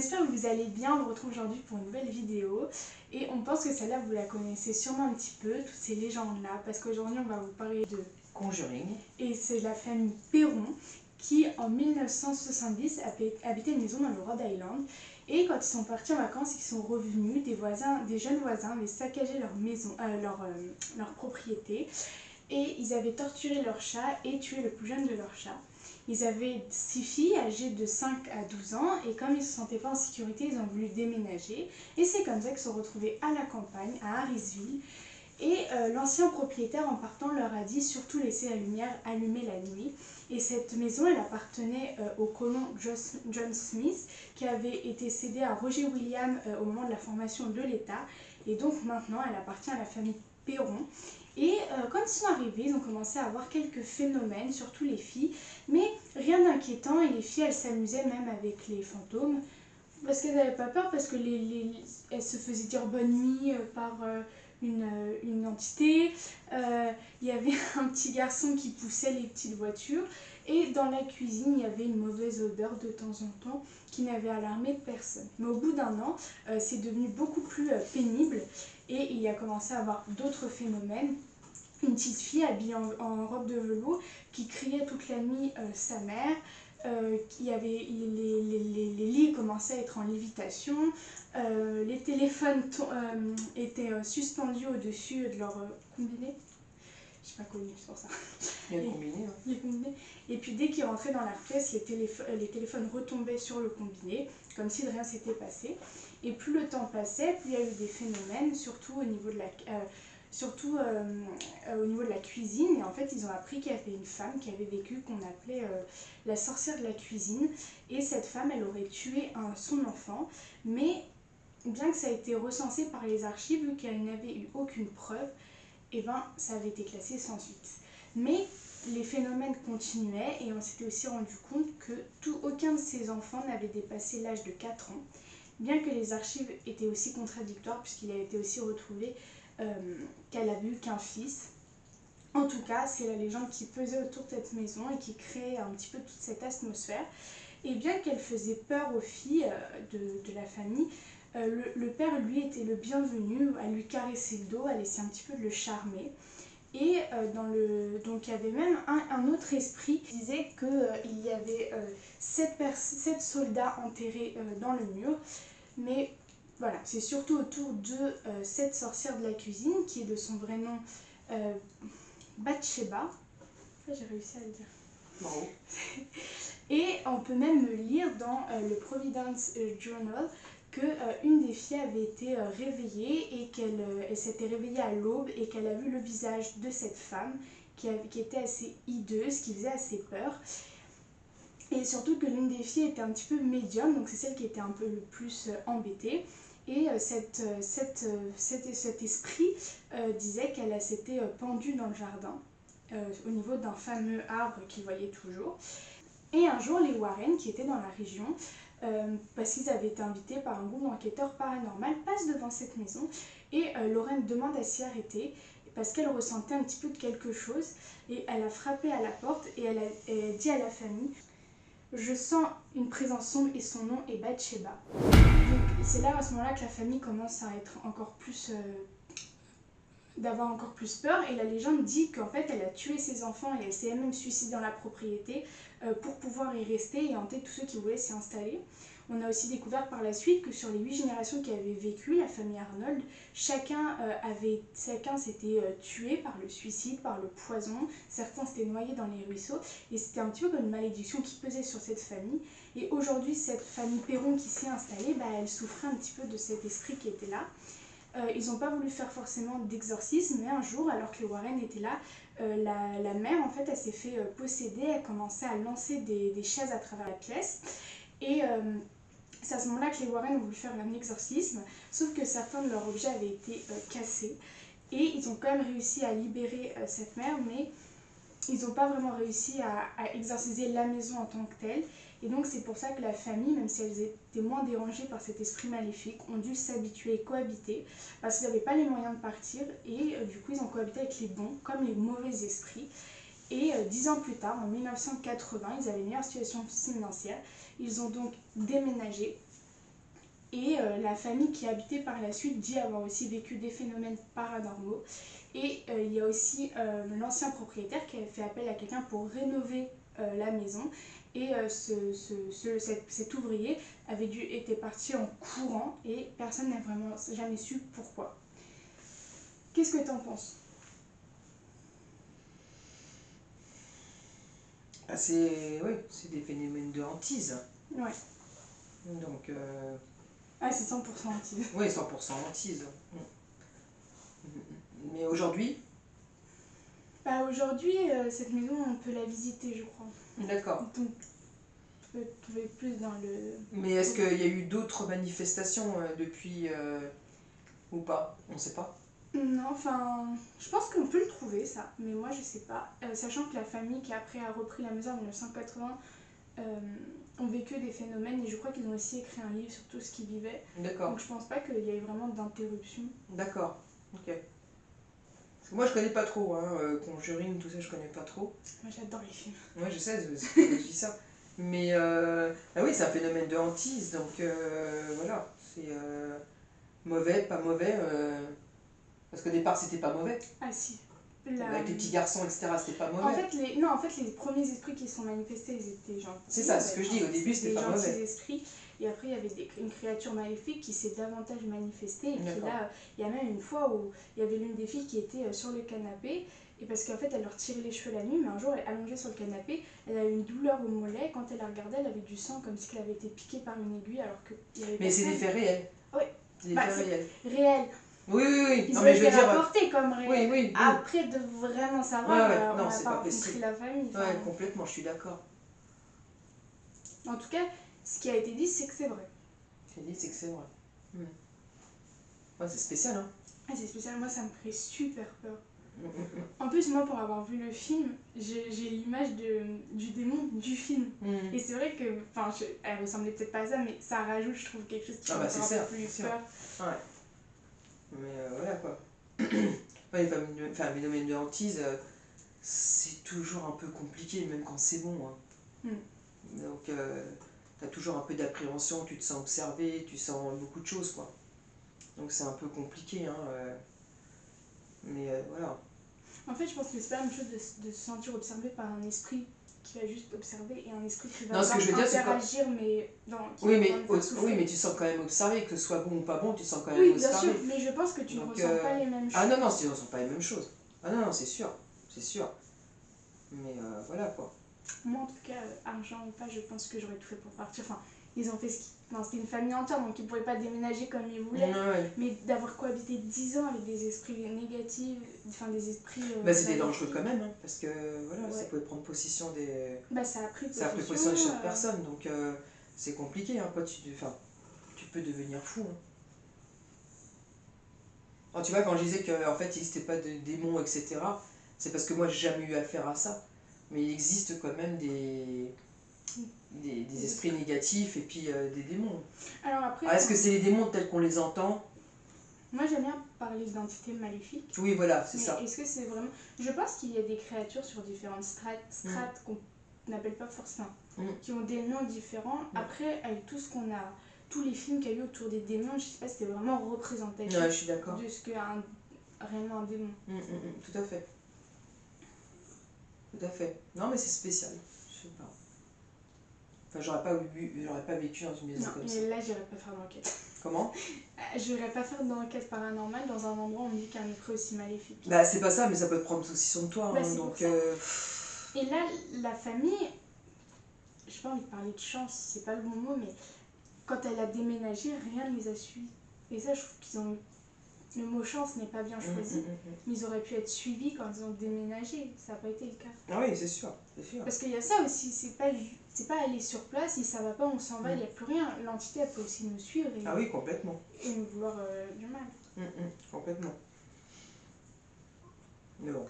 j'espère que vous allez bien. On vous retrouve aujourd'hui pour une nouvelle vidéo et on pense que celle-là vous la connaissez sûrement un petit peu, toutes ces légendes-là, parce qu'aujourd'hui on va vous parler de Conjuring. Et c'est la famille Perron qui en 1970 habitait une maison dans le Rhode Island. Et quand ils sont partis en vacances, ils sont revenus, des jeunes voisins avaient saccagé leur maison, leur propriété, et ils avaient torturé leur chat et tué le plus jeune de leurs chats. Ils avaient 6 filles âgées de 5 à 12 ans et comme ils ne se sentaient pas en sécurité, ils ont voulu déménager. Et c'est comme ça qu'ils se sont retrouvés à la campagne, à Harrisville. Et l'ancien propriétaire en partant leur a dit surtout laisser la lumière allumée la nuit. Et cette maison elle appartenait au colon John Smith qui avait été cédé à Roger Williams au moment de la formation de l'État. Et donc maintenant elle appartient à la famille Perron. Et quand ils sont arrivés, ils ont commencé à avoir quelques phénomènes, surtout les filles, mais rien d'inquiétant, et les filles elles s'amusaient même avec les fantômes, parce qu'elles n'avaient pas peur, parce que elles se faisaient dire bonne nuit par une entité. Il y avait un petit garçon qui poussait les petites voitures, et dans la cuisine il y avait une mauvaise odeur de temps en temps qui n'avait alarmé personne. Mais au bout d'un an, c'est devenu beaucoup plus pénible et il a commencé à avoir d'autres phénomènes. Une petite fille habillée en robe de velours qui criait toute la nuit sa mère. Les lits commençaient à être en lévitation, les téléphones étaient suspendus au-dessus de leur combiné. Je suis pas connue, c'est pour ça. Les combinés, hein. Les combinés. Et puis dès qu'ils rentraient dans la pièce, les téléphones retombaient sur le combiné, comme si de rien s'était passé. Et plus le temps passait, plus il y a eu des phénomènes, surtout au niveau de la cuisine. Et en fait, ils ont appris qu'il y avait une femme qui avait vécu, qu'on appelait la sorcière de la cuisine. Et cette femme, elle aurait tué son enfant. Mais bien que ça a été recensé par les archives, vu qu'elle n'avait eu aucune preuve, et ça avait été classé sans suite. Mais les phénomènes continuaient et on s'était aussi rendu compte que aucun de ces enfants n'avait dépassé l'âge de 4 ans, bien que les archives étaient aussi contradictoires puisqu'il a été aussi retrouvé qu'elle avait eu qu'un fils. En tout cas, c'est la légende qui pesait autour de cette maison et qui créait un petit peu toute cette atmosphère. Et bien qu'elle faisait peur aux filles de la famille, le père, lui, était le bienvenu, à lui caresser le dos, à laisser un petit peu de le charmer. Et donc il y avait même un autre esprit qui disait qu'il y avait 7 soldats enterrés dans le mur. Mais voilà, c'est surtout autour de cette sorcière de la cuisine, qui est de son vrai nom Bathsheba. J'ai réussi à le dire. Bravo. Et on peut même lire dans le Providence Journal qu'une des filles avait été réveillée et qu'elle s'était réveillée à l'aube et qu'elle a vu le visage de cette femme qui était assez hideuse, qui faisait assez peur. Et surtout que l'une des filles était un petit peu médium, donc c'est celle qui était un peu le plus embêtée. Et cet esprit disait qu'elle s'était pendue dans le jardin, au niveau d'un fameux arbre qu'il voyait toujours. Et un jour, les Warren, qui étaient dans la région, parce qu'ils avaient été invités par un groupe d'enquêteurs paranormaux, passent devant cette maison et Lorraine demande à s'y arrêter parce qu'elle ressentait un petit peu de quelque chose et elle a frappé à la porte et elle a dit à la famille « Je sens une présence sombre et son nom est Bathsheba ». Donc c'est là à ce moment-là que la famille commence à être encore plus... d'avoir encore plus peur, et la légende dit qu'en fait elle a tué ses enfants et elle s'est elle-même suicidée dans la propriété pour pouvoir y rester et hanter tous ceux qui voulaient s'y installer. On a aussi découvert par la suite que sur les 8 générations qui avaient vécu, la famille Arnold, chacun s'était tué par le suicide, par le poison, certains s'étaient noyés dans les ruisseaux, et c'était un petit peu comme une malédiction qui pesait sur cette famille. Et aujourd'hui, cette famille Perron qui s'y est installée, elle souffrait un petit peu de cet esprit qui était là. Ils n'ont pas voulu faire forcément d'exorcisme, mais un jour, alors que les Warren étaient là, la mère, en fait, elle s'est fait posséder, elle commençait à lancer des chaises à travers la pièce. Et c'est à ce moment-là que les Warren ont voulu faire un exorcisme, sauf que certains de leurs objets avaient été cassés. Et ils ont quand même réussi à libérer cette mère, mais ils n'ont pas vraiment réussi à exorciser la maison en tant que telle. Et donc c'est pour ça que la famille, même si elles étaient moins dérangées par cet esprit maléfique, ont dû s'habituer et cohabiter parce qu'ils n'avaient pas les moyens de partir et du coup ils ont cohabité avec les bons comme les mauvais esprits. Et 10 ans plus tard, en 1980, ils avaient une meilleure situation financière. Ils ont donc déménagé Et la famille qui habitait par la suite dit avoir aussi vécu des phénomènes paranormaux. Et il y a aussi l'ancien propriétaire qui avait fait appel à quelqu'un pour rénover la maison. Et cet ouvrier était parti en courant et personne n'a vraiment jamais su pourquoi. Qu'est-ce que tu en penses? Ah, c'est des phénomènes de hantise. Ouais. Donc, Ah, c'est 100% hantise. oui, 100% hantise. Mais aujourd'hui, Bah, aujourd'hui, cette maison, on peut la visiter, je crois. d'accord. Donc, on peut trouver plus dans le... Mais est-ce qu'il y a eu d'autres manifestations depuis ou pas? On ne sait pas. Non, enfin, je pense qu'on peut le trouver, ça. Mais moi, je sais pas. Sachant que la famille qui après a repris la maison en 1980 ont vécu des phénomènes et je crois qu'ils ont aussi écrit un livre sur tout ce qu'ils vivaient. D'accord. Donc je pense pas qu'il y ait vraiment d'interruption. D'accord. Ok. Parce que moi, je connais pas trop. Conjuring, tout ça, je connais pas trop. Moi, j'adore les films. Ouais, je sais, c'est pour ça que je dis ça. Mais ah oui, c'est un phénomène de hantise, donc voilà. C'est mauvais, pas mauvais. Parce qu'au départ, c'était pas mauvais. Ah si. Avec les petits garçons, etc., c'était pas mauvais. En fait, les premiers esprits qui sont manifestés, ils étaient gentils. C'est ça, c'est ce que je dis. Au début, c'était pas mauvais. Des esprits. Et après, il y avait une créature maléfique qui s'est davantage manifestée. Et puis là, il y a même une fois où il y avait l'une des filles qui était sur le canapé. Et parce qu'en fait, elle leur tirait les cheveux la nuit, mais un jour, elle est allongée sur le canapé, elle a eu une douleur au mollet. Quand elle la regardait, elle avait du sang comme si elle avait été piquée par une aiguille, alors qu'il y avait Mais c'est des faits réels. Oui. C'est des faits réels. Réels. Oui, oui, oui. Ils ont été rapportés comme réels. Oui, oui, oui. Après, de vraiment savoir, on non, n'a c'est pas pas rencontré possible. la famille. Ouais, complètement, je suis d'accord. En tout cas, ce qui a été dit, c'est que c'est vrai. Ce qui a été dit, c'est que c'est vrai. Ouais, c'est spécial, hein. Ah, c'est spécial, moi ça me ferait super peur. En plus, moi pour avoir vu le film, j'ai l'image du démon du film. Et c'est vrai que, elle ressemblait peut-être pas à ça, mais ça rajoute, je trouve, quelque chose qui fait un peu plus peur. Ouais. Mais voilà quoi. Les phénomènes de hantise, c'est toujours un peu compliqué, même quand c'est bon. Hein. Donc, t'as toujours un peu d'appréhension, tu te sens observé, tu sens beaucoup de choses, quoi. Donc, c'est un peu compliqué, hein. Mais voilà. En fait, je pense que c'est pas la même chose de se sentir observé par un esprit qui va juste observer et un esprit qui va interagir, mais oui, mais tu sens quand même observé, que ce soit bon ou pas bon, tu sens quand même observé. Oui, bien sûr, mais je pense que tu ne ressens pas les mêmes choses. Ah non, tu ne ressens pas les mêmes choses. Ah non, c'est sûr, c'est sûr. Mais voilà quoi. Moi, en tout cas, argent ou pas, je pense que j'aurais tout fait pour partir. Enfin, ils ont fait ce qu'ils... c'était une famille entière, donc ils ne pouvaient pas déménager comme ils voulaient. Ouais. Mais d'avoir cohabité 10 ans avec des esprits négatifs, des esprits... c'était dangereux quand même, hein, parce que voilà, ça pouvait prendre possession des... ça a pris possession de chaque personne, donc c'est compliqué. Hein, tu peux devenir fou. Hein. Alors, tu vois, quand je disais qu'en fait, il n'existait pas de démons, etc., c'est parce que moi, j'ai jamais eu affaire à ça. Mais il existe quand même des esprits négatifs et puis des démons. Alors après... est-ce que c'est les démons tels qu'on les entend? Moi, j'aime bien parler d'entités maléfiques. Oui, voilà, c'est ça. Mais est-ce que c'est vraiment... Je pense qu'il y a des créatures sur différentes strates qu'on n'appelle pas forcément, qui ont des noms différents. Après, avec tout ce qu'on a... tous les films qu'il y a eu autour des démons, je sais pas si c'était vraiment représentatif je suis d'accord. de ce qu'est réellement un démon. Tout à fait. Tout à fait. Non, mais c'est spécial. Je sais pas. Enfin, j'aurais pas vécu dans une maison comme ça. Non, là, j'irais pas faire d'enquête. Comment? J'irais pas faire d'enquête paranormale dans un endroit où on me dit qu'il y a un esprit aussi maléfique. C'est pas ça, mais ça peut te prendre possession de toi. Hein, donc, Et là, la famille, j'ai pas envie de parler de chance, c'est pas le bon mot, mais quand elle a déménagé, rien ne les a suivis. Et ça, je trouve qu'ils ont... Le mot chance n'est pas bien choisi, mais ils auraient pu être suivis quand ils ont déménagé. Ça n'a pas été le cas. Ah oui, c'est sûr. Parce qu'il y a ça aussi, c'est pas aller sur place, si ça va pas, on s'en va, il n'y a plus rien. L'entité, elle peut aussi nous suivre oui, complètement. Et nous vouloir du mal. Complètement. Mais bon.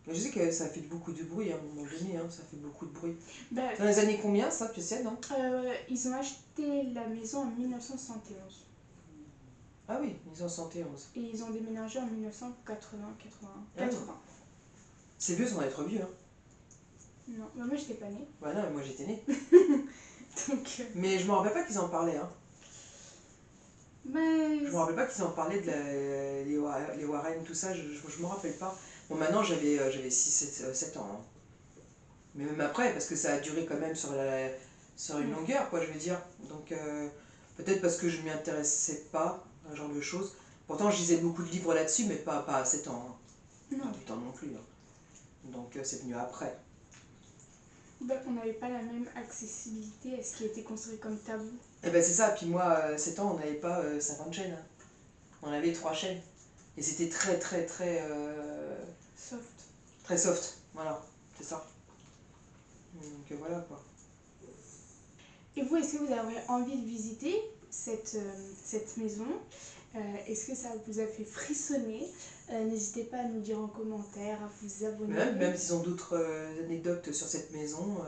Mais je sais que ça a fait beaucoup de bruit à un moment donné, hein, ça fait beaucoup de bruit. Dans les années combien, ça, tu sais, non? Ils ont acheté la maison en 1971. Ah oui, 1971. Et ils ont déménagé en 1980. C'est vieux sans être vieux, hein. Non, moi j'étais pas née. Non, mais moi j'étais née. Donc, mais je me rappelle pas qu'ils en parlaient, hein. Mais... Je me rappelle pas qu'ils en parlaient les Warren, tout ça, je me rappelle pas. Bon, maintenant j'avais 6 7 ans. Hein. Mais même après, parce que ça a duré quand même sur une longueur, quoi, je veux dire. Donc peut-être parce que je m'y intéressais pas à ce genre de choses. Pourtant, je lisais beaucoup de livres là-dessus, mais pas à 7 ans. Hein. Non. Pas 8 ans non plus. Hein. Donc c'est venu après. Ben, on n'avait pas la même accessibilité à ce qui était construit comme tabou. Et ben c'est ça, puis moi, 7 ans, on n'avait pas 50 chaînes. Hein. On avait 3 chaînes. Et c'était très, très, très... Soft. Très soft, voilà, c'est ça. Donc voilà quoi. Et vous, est-ce que vous avez envie de visiter cette maison? Est-ce que ça vous a fait frissonner? N'hésitez pas à nous dire en commentaire, à vous abonner. Même s'ils ont d'autres anecdotes sur cette maison,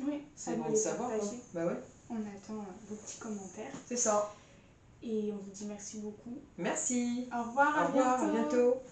oui, c'est bon de savoir. Quoi. Bah ouais. On attend vos petits commentaires. C'est ça. Et on vous dit merci beaucoup. Merci. Au revoir, à bientôt.